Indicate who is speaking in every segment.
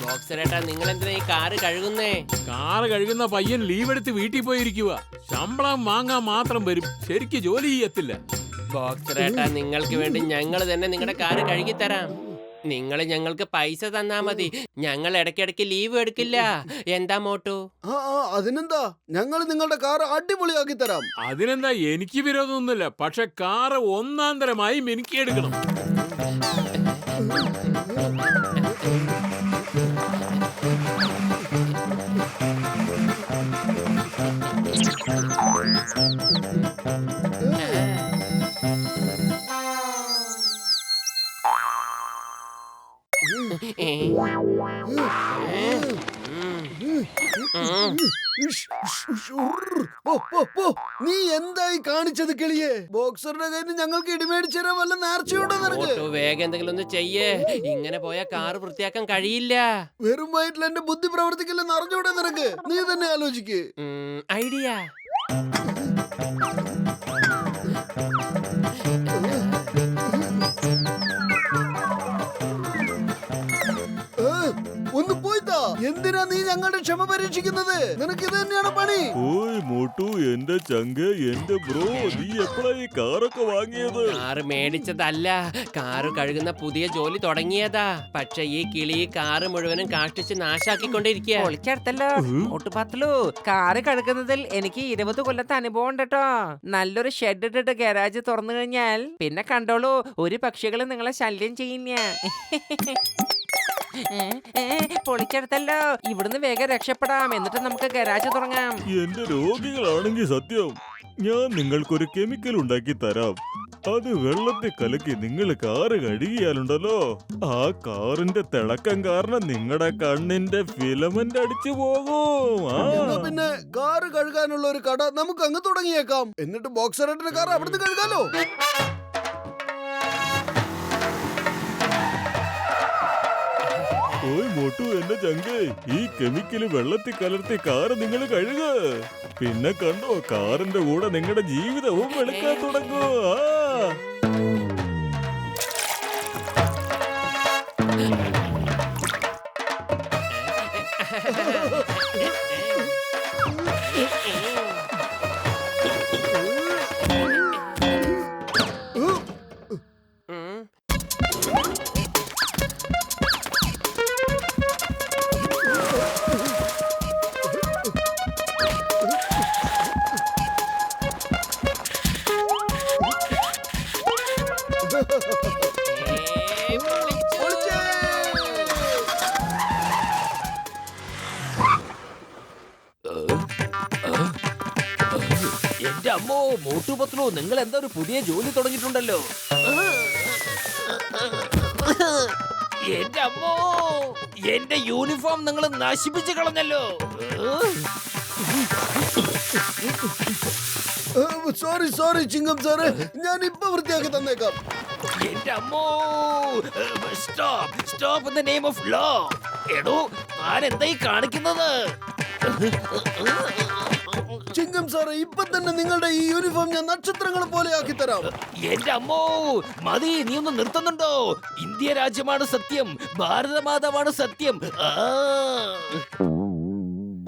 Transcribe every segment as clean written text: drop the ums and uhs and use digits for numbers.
Speaker 1: ബോക്സറേട്ടാ, നിങ്ങൾ എന്തിനാ ഈ കാറ് കഴുകുന്നേ?
Speaker 2: കാറ് കഴുകുന്ന പയ്യൻ ലീവ് എടുത്ത് വീട്ടിൽ പോയിരിക്കുക. ശമ്പളം വാങ്ങാൻ മാത്രം വരും, ശരിക്ക് ജോലി ചെയ്യത്തില്ല.
Speaker 1: ബോക്സറേട്ടാ, നിങ്ങൾക്ക് വേണ്ടി ഞങ്ങൾ തന്നെ നിങ്ങളുടെ കാറ് കഴുകി തരാം. നിങ്ങൾ ഞങ്ങൾക്ക് പൈസ തന്നാ മതി. ഞങ്ങൾ ഇടയ്ക്കിടയ്ക്ക് ലീവ് എടുക്കില്ല. എന്താ മോട്ടു?
Speaker 3: അതിനെന്താ, ഞങ്ങൾ നിങ്ങളുടെ കാർ അടിപൊളിയാക്കി തരാം.
Speaker 2: അതിനെന്താ, എനിക്ക് വിരോധമൊന്നുമില്ല. പക്ഷെ കാറ് ഒന്നാം തരമായി മിനുക്കിയെടുക്കണം.
Speaker 3: നീ എന്തായി കാണിച്ചത് കിളിയെ? ബോക്സറുടെ കയ്യിൽ ഞങ്ങൾക്ക് ഇടിമേടിച്ചു തരാൻ വല്ല നേർച്ചയുണ്ടോ നിനക്ക്?
Speaker 1: വേഗം എന്തെങ്കിലും ഒന്ന് ചെയ്യേ. ഇങ്ങനെ പോയ കാറ് വൃത്തിയാക്കാൻ കഴിയില്ല.
Speaker 3: വെറും വയറ്റിൽ എന്റെ ബുദ്ധി പ്രവർത്തിക്കില്ലെന്ന് അറിഞ്ഞൂടെ നിനക്ക്? നീ തന്നെ ആലോചിക്ക്.
Speaker 1: ഐഡിയ.
Speaker 3: ഒന്ന് പോയിത്താ. എന്തിനാ നീ ഞങ്ങളുടെ ക്ഷമ പരീക്ഷിക്കുന്നത്? നിനക്ക് ഇത് തന്നെയാണ് പണി.
Speaker 4: ഓയ് മോട്ടു, എന്റെ ചങ്ക്, എന്റെ ബ്രോ, നീ എപ്പോഴാ ഈ കാറൊക്കെ വാങ്ങിയത്?
Speaker 1: കാറ് മേടിച്ചതല്ല, കാറ് കഴുകുന്ന പുതിയ ജോലി തുടങ്ങിയതാ. പക്ഷെ ഈ കിളി കാറ് മുഴുവനും കാഷ്ടിച്ച് നാശാക്കിക്കൊണ്ടിരിക്കുക.
Speaker 5: പൊളിച്ചെടുത്തല്ലോ ഒട്ടുപാത്തലു. കാറ് കഴുകുന്നതിൽ എനിക്ക് 20 കൊല്ലത്തെ അനുഭവം ഉണ്ട് കേട്ടോ. നല്ലൊരു ഷെഡ് ഇട്ടിട്ട് ഗരാജ് തുറന്നു കഴിഞ്ഞാൽ പിന്നെ കണ്ടോളൂ, ഒരു പക്ഷികളും നിങ്ങളെ ശല്യം ചെയ്യില്ല. പൊളിച്ചെടുത്തല്ലോ. ഇവിടുന്ന് വേഗം രക്ഷപ്പെടാം, എന്നിട്ട് നമുക്ക് ഗരാജ് തുടങ്ങാം.
Speaker 4: എന്റെ രോഗികളാണെങ്കിൽ സത്യം, ഞാൻ നിങ്ങൾക്കൊരു കെമിക്കൽ ഉണ്ടാക്കി തരാം. അത് വെള്ളത്തിൽ കലക്കി നിങ്ങൾ കാറ് കഴുകിയാലുണ്ടല്ലോ, ആ കാറിന്റെ തിളക്കം കാരണം നിങ്ങളുടെ കണ്ണിന്റെ ഫിലമെന്റ് അടിച്ചു പോകും.
Speaker 3: പിന്നെ കാറ് കഴുകാനുള്ള ഒരു കട നമുക്ക് അങ്ങ് തുടങ്ങിയേക്കാം. എന്നിട്ട് ബോക്സറേറ്ററിന്റെ കാർ അവിടുന്ന് കഴുകാലോ.
Speaker 4: ഓയ് മോട്ടു, എന്റെ ചങ്കേ, ഈ കെമിക്കല് വെള്ളത്തിൽ കലർത്തി കാറ് നിങ്ങൾ കഴുക. പിന്നെ കണ്ടോ, കാറിന്റെ കൂടെ നിങ്ങളുടെ ജീവിതവും വെളുക്കാൻ തുടങ്ങും.
Speaker 6: എന്റെ അമ്മോ, മോട്ടു പത്ലു, നിങ്ങൾ എന്താ ഒരു പുതിയ ജോലി തുടങ്ങിയിട്ടുണ്ടല്ലോ. എന്റെ അമ്മോ, എന്റെ യൂണിഫോം നിങ്ങൾ നശിപ്പിച്ചു കളഞ്ഞല്ലോ.
Speaker 3: സോറി ചിങ്കം സാറ്, ഞാൻ ഇപ്പൊ വൃത്തിയാക്കി തന്നേക്കാം.
Speaker 6: എന്റെ അമ്മോ, stop in the name of law. എടോ, താൻ എന്തായി കാണിക്കുന്നത്?
Speaker 3: ചിങ്കം സാറ്, ഇപ്പൊ തന്നെ നിങ്ങളുടെ ഈ യൂണിഫോം ഞാൻ നക്ഷത്രങ്ങളെ പോലെ ആക്കി തരാം.
Speaker 6: എന്റെ അമ്മോ, മതി, നീ ഒന്ന് നിർത്തുന്നുണ്ടോ? ഇന്ത്യ രാജ്യമാണ് സത്യം, ഭാരതമാതാവാണ് സത്യം.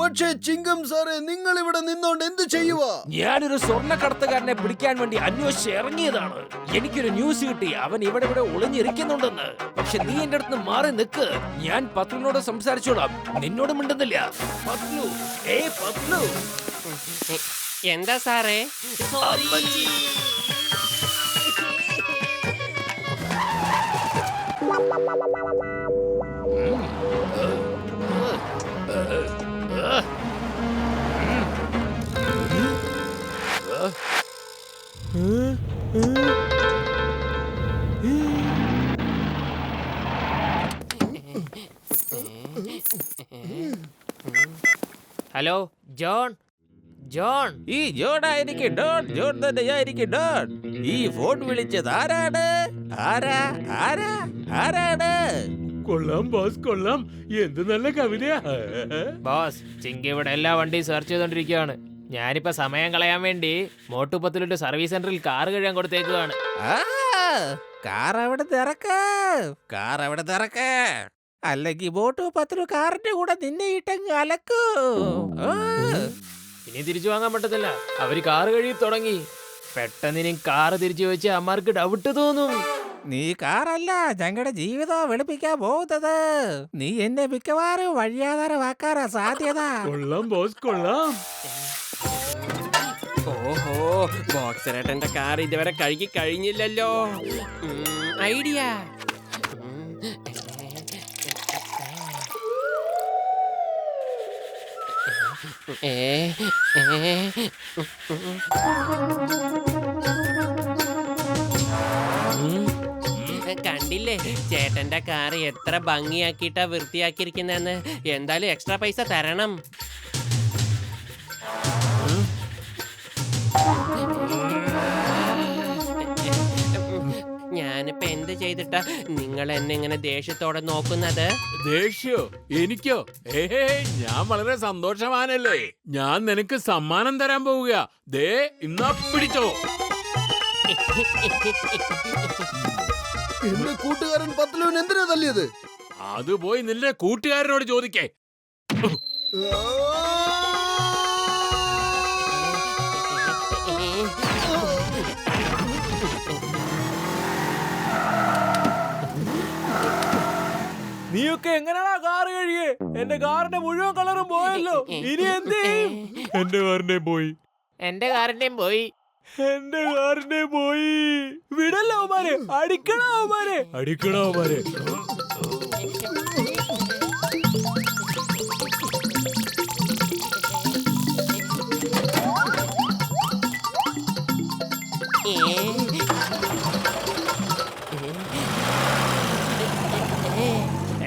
Speaker 3: പക്ഷേ ചിങ്കം സാറേ, നിങ്ങൾ ഇവിടെ നിന്നോണ്ട് എന്ത് ചെയ്യുക?
Speaker 6: ഞാനൊരു സ്വർണ്ണ കടത്തുകാരനെ പിടിക്കാൻ വേണ്ടി അന്വേഷിച്ച് ഇറങ്ങിയതാണ്. എനിക്കൊരു ന്യൂസ് കിട്ടി, അവൻ ഇവിടെ ഒളിഞ്ഞിരിക്കുന്നുണ്ടെന്ന്. പക്ഷെ നീ എന്റെ അടുത്ത് മാറി നിൽക്ക്, ഞാൻ പത്ലുവിനോട് സംസാരിച്ചോളാം. നിന്നോട് മിണ്ടുന്നില്ല. പത്ലു, പത്ലു.
Speaker 1: എന്താ സാറേ? Hello John.
Speaker 6: ഈ ജോൺ ആയിരിക്കും ഡോൺ, ജോൺ തന്നെയായിരിക്കും ഡോൺ. ഈ ഫോൺ വിളിച്ചത് ആരാണ്? ആരാണ്?
Speaker 2: കൊള്ളാം ബോസ്, കൊള്ളാം. എന്ത് നല്ല കവിതയാ.
Speaker 1: ബോസ്, ചിങ്കി ഇവിടെ എല്ലാ വണ്ടിയും സെർച്ച് ചെയ്തോണ്ടിരിക്കുകയാണ്. ഞാനിപ്പോ സമയം കളയാൻ വേണ്ടി മോട്ടുപത്തിലൊരു സർവീസ് സെന്ററിൽ കാർ കഴിയാൻ കൊടുത്തേക്കുകയാണ്.
Speaker 6: കാർ അവിടെ തിറക്ക് അല്ലെങ്കിൽ ബോട്ടു പത്രു കാറിന്റെ കൂടെ നിന്നെ ഇട്ടങ്ങ് അലക്കൂ. ഇനി തിരിച്ചു വാങ്ങാൻ പറ്റത്തില്ല. അവര് കാറ് കഴുകി തുടങ്ങി. പെട്ടെന്ന് ഇനി കാറ് തിരിച്ചു വെച്ച് അമ്മമാർക്ക് ഡൗട്ട് തോന്നും. നീ കാറല്ല ഞങ്ങളുടെ ജീവിതം വെളുപ്പിക്കാൻ പോകുന്നത്. നീ എന്നെ മിക്കവാറും വഴിയാധാരമാക്കാറാ സാധ്യത.
Speaker 2: കൊള്ളാം ബോസ്, കൊള്ളാം.
Speaker 1: ഓഹോ, ബോക്സറേട്ടന്റെ കാർ ഇതുവരെ കഴുകി കഴിഞ്ഞില്ലല്ലോ. ഐഡിയ. കണ്ടില്ലേ ചേട്ടന്റെ കാർ എത്ര ഭംഗിയാക്കിയിട്ടാ വൃത്തിയാക്കിയിരിക്കുന്നെന്ന്. എന്തായാലും എക്സ്ട്രാ പൈസ തരണം. ഞാനിപ്പോ എന്ത് ചെയ്തിട്ടാ നിങ്ങൾ എന്നെ ഇങ്ങനെ ദേഷ്യത്തോടെ നോക്കുന്നത്?
Speaker 2: ദേഷ്യോ? എനിക്കോ? ഏഹേ, ഞാൻ വളരെ സന്തോഷവാനല്ലേ. ഞാൻ നിനക്ക് സമ്മാനം തരാൻ പോവുക. ദേ ഇന്നാ പിടിച്ചോ.
Speaker 3: എന്റെ കൂട്ടുകാരൻ പത്ലുവിന് എന്തിനാ തല്ലിയത്?
Speaker 2: അത് പോയി നിന്റെ കൂട്ടുകാരനോട് ചോദിക്കേ.
Speaker 6: നീയൊക്കെ എങ്ങനെയാ കാറ് കഴുകിയേ? എന്റെ കാറിന്റെ മുഴുവൻ കളറും പോയല്ലോ. ഇനി എന്ത് ചെയ്യും?
Speaker 2: എന്റെ കാറിന്റെ പോയി.
Speaker 1: എന്റെ കാറിന്റെയും പോയി.
Speaker 6: എന്റെ കാറിന്റെ പോയി. വിടല്ലോ അവന്മാരെ, അടിക്കണോ അവന്മാരെ,
Speaker 2: അടിക്കണോ അവരെ?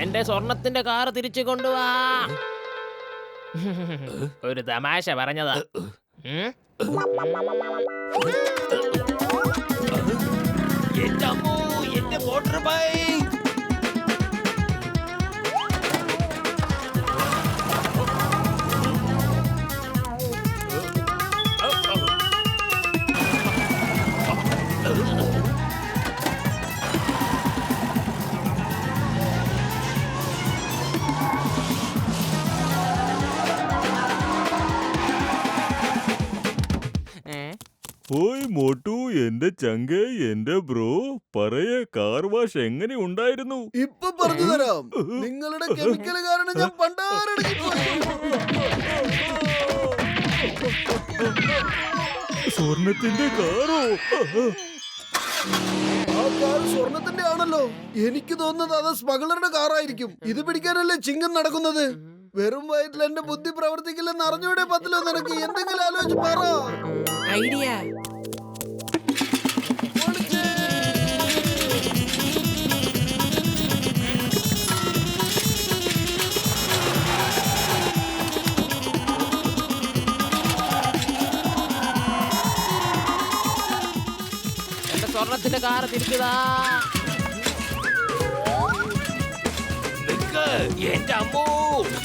Speaker 6: എന്റെ സ്വർണത്തിന്റെ കാറ് തിരിച്ചു കൊണ്ടുവാ. ഒരു തമാശ പറഞ്ഞതാ. എന്റെ മോട്ടോർ ബൈക്ക്.
Speaker 4: ഓയ് മോട്ടു, എന്റെ ചങ്കേ, എന്റെ ബ്രോ, പറയേ, കാർ വാഷ് എങ്ങനെ ഉണ്ടായിരുന്നു?
Speaker 3: ഇപ്പൊ പറഞ്ഞു തരാം. നിങ്ങളുടെ കെമിക്കൽ കാരണം ഞാൻ പണ്ടാരടങ്ങിപ്പോയി.
Speaker 4: സ്വർണത്തിന്റെ കാറോ?
Speaker 3: ആ കാർ സ്വർണത്തിന്റെ ആണല്ലോ. എനിക്ക് തോന്നുന്നത് അത് സ്മഗ്ലറുടെ കാറായിരിക്കും. ഇത് പിടിക്കാനല്ലേ ചിങ്ങം നടക്കുന്നത്. വെറും വയറ്റിൽ എന്റെ ബുദ്ധി പ്രവർത്തിക്കില്ലെന്ന് അറിഞ്ഞൂടെ പത്തിലോ നിനക്ക്? എന്തെങ്കിലും ആലോചിച്ച് പറ.
Speaker 1: ഐഡിയ.
Speaker 6: എന്റെ സ്വർണത്തിന്റെ കാറ് തിരിച്ചതാ. എന്റെ അമ്മോ,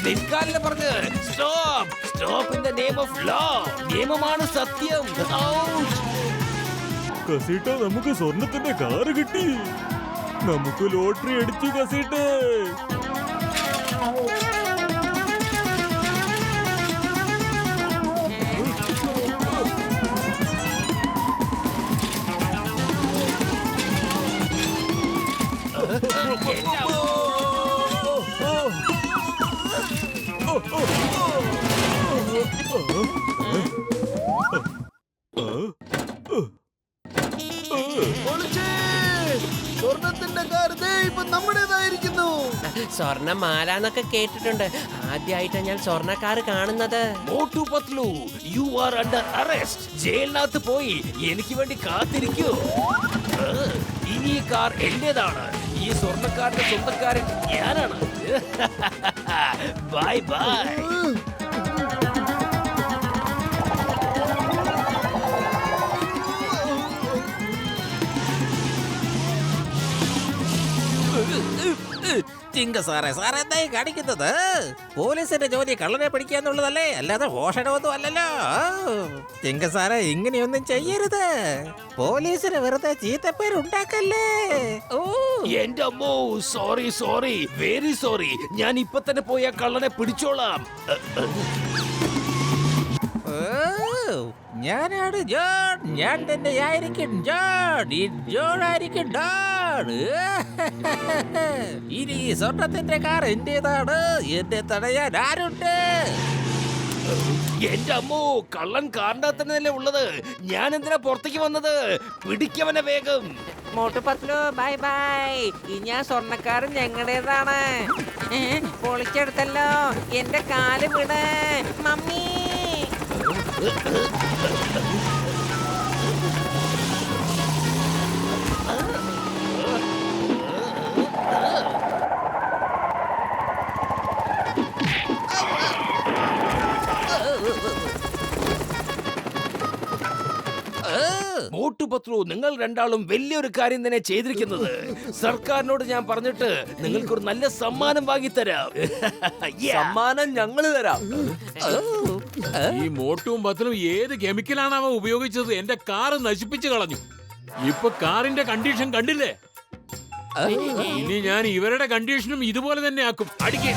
Speaker 6: നിൽക്കാനല്ലേ പറഞ്ഞ്. Stop, stop in the name of law. നിയമമാണ് സത്യം.
Speaker 4: കസീട്ട, നമുക്ക് സ്വർണത്തിന്റെ കാറ് കിട്ടി. നമുക്ക് ലോട്ടറി അടിച്ചു കസീട്ട്.
Speaker 3: സ്വർണത്തിന്റെ കാർ ദേ ഇപ്പൊ നമ്മുടേതായിരിക്കുന്നു.
Speaker 1: സ്വർണ്ണമാലാന്നൊക്കെ കേട്ടിട്ടുണ്ട്. ആദ്യമായിട്ടാണ് ഞാൻ സ്വർണ്ണക്കാർ കാണുന്നത്.
Speaker 6: Motu Patlu, you are under arrest. ജയിലിനകത്ത് പോയി എനിക്ക് വേണ്ടി കാത്തിരിക്കൂ. ഇനി ഈ കാർ എന്റേതാണ്. ഈ സ്വർണ്ണക്കാരന്റെ സ്വന്തക്കാരൻ ഞാനാണ്. Bye bye.
Speaker 7: ചിങ്ക സാറേ എന്തായി കാണിക്കുന്നത്? പോലീസിന്റെ ജോലി കള്ളനെ പിടിക്കാന്നുള്ളതല്ലേ, അല്ലാതെ മോഷണമൊന്നും അല്ലല്ലോ. ചിങ്ക സാറേ ഇങ്ങനെയൊന്നും ചെയ്യരുത്. പോലീസിന് വെറുതെ ചീത്തപ്പേരുണ്ടാക്കല്ലേ. ഓ
Speaker 6: എന്റെ അമ്മോ, സോറി വെരി സോറി. ഞാൻ ഇപ്പൊ തന്നെ പോയി ആ കള്ളനെ പിടിച്ചോളാം.
Speaker 7: ഞാനാണ് ജോൺ. ഞാൻ തന്നെ ആയിരിക്കും ജോൺ. ഈ ജോൺ ആയിരിക്കും ഡോൺ. ഇനി ഈ സ്വർണത്തിന്റെ കാർ എന്റേതാണ്. എന്നെ തടയാൻ ആരുണ്ട്?
Speaker 6: എന്റെ അമ്മോ, കള്ളൻ കാറിന്റെ തന്നെയല്ലേ ഉള്ളത്. ഞാൻ എന്തിനാ പുറത്തേക്ക് വന്നത്? പിടിക്കവനെ വേഗം.
Speaker 5: Motu Patlu bye bye. ഇനി ആ സ്വർണ്ണക്കാരൻ ഞങ്ങളുടേതാണ്. പൊളിച്ചെടുത്തല്ലോ. എന്റെ കാല് വിട് മമ്മി.
Speaker 6: മോട്ടു പത്ലു, നിങ്ങൾ രണ്ടാളും വലിയൊരു കാര്യം തന്നെ ചെയ്തിരിക്കുന്നത്. സർക്കാരിനോട് ഞാൻ പറഞ്ഞിട്ട് നിങ്ങൾക്കൊരു നല്ല സമ്മാനം വാങ്ങിത്തരാം.
Speaker 1: സമ്മാനം ഞങ്ങള് തരാം.
Speaker 2: ഈ മോട്ടും പത്തലും ഏത് കെമിക്കലാണ് അവ ഉപയോഗിച്ചത്? എന്റെ കാറ് നശിപ്പിച്ചു കളഞ്ഞു. ഇപ്പൊ കാറിന്റെ കണ്ടീഷൻ കണ്ടില്ലേ? ഇനി ഞാൻ ഇവരുടെ കണ്ടീഷനും ഇതുപോലെ തന്നെ ആക്കും. അടിക്കേ.